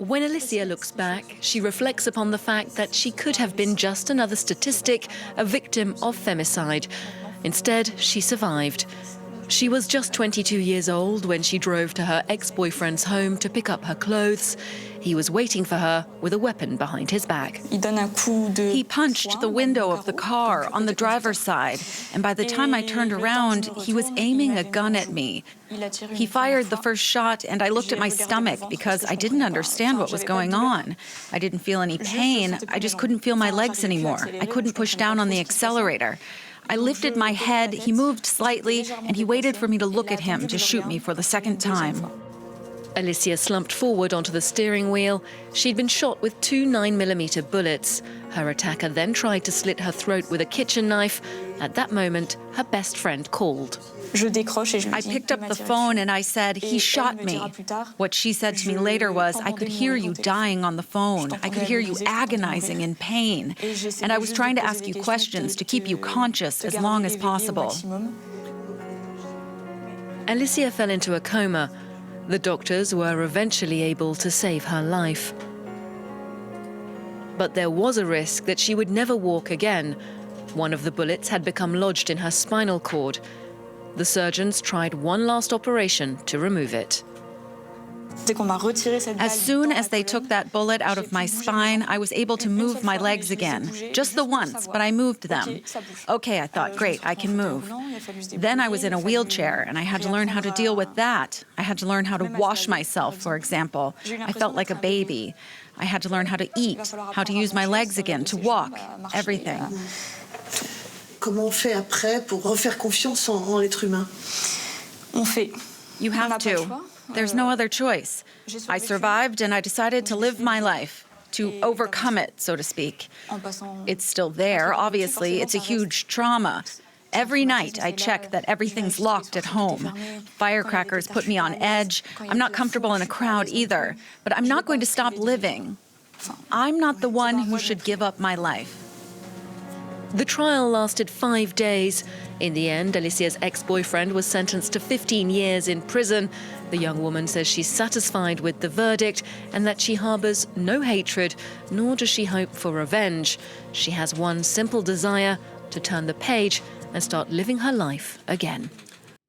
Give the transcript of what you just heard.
When Alicia looks back, she reflects upon the fact that she could have been just another statistic, a victim of femicide. Instead, she survived. She was just 22 years old when she drove to her ex-boyfriend's home to pick up her clothes. He was waiting for her with a weapon behind his back. He punched the window of the car on the driver's side, and by the time I turned around, he was aiming a gun at me. He fired the first shot, and I looked at my stomach because I didn't understand what was going on. I didn't feel any pain. I just couldn't feel my legs anymore. I couldn't push down on the accelerator. I lifted my head, he moved slightly, and he waited for me to look at him to shoot me for the second time. Alicia slumped forward onto the steering wheel. She'd been shot with 2 9mm bullets. Her attacker then tried to slit her throat with a kitchen knife. At that moment, her best friend called. I picked up the phone and I said, "He shot me." What she said to me later was, "I could hear you dying on the phone. I could hear you agonizing in pain. And I was trying to ask you questions to keep you conscious as long as possible." Alicia fell into a coma. The doctors were eventually able to save her life. But there was a risk that she would never walk again. One of the bullets had become lodged in her spinal cord. The surgeons tried one last operation to remove it. As soon as they took that bullet out of my spine, I was able to move my legs again. Just the once, but I moved them. Okay, I thought, great, I can move. Then I was in a wheelchair, and I had to learn how to deal with that. I had to learn how to wash myself, for example. I felt like a baby. I had to learn how to eat, how to use my legs again, to walk, everything. Comment on fait après pour refaire confiance en l'être humain? You have to. There's no other choice. I survived and I decided to live my life, to overcome it, so to speak. It's still there, obviously. It's a huge trauma. Every night I check that everything's locked at home. Firecrackers put me on edge. I'm not comfortable in a crowd either, but I'm not going to stop living. I'm not the one who should give up my life. The trial lasted 5 days. In the end, Alicia's ex-boyfriend was sentenced to 15 years in prison. The young woman says she's satisfied with the verdict and that she harbors no hatred, nor does she hope for revenge. She has one simple desire: to turn the page and start living her life again.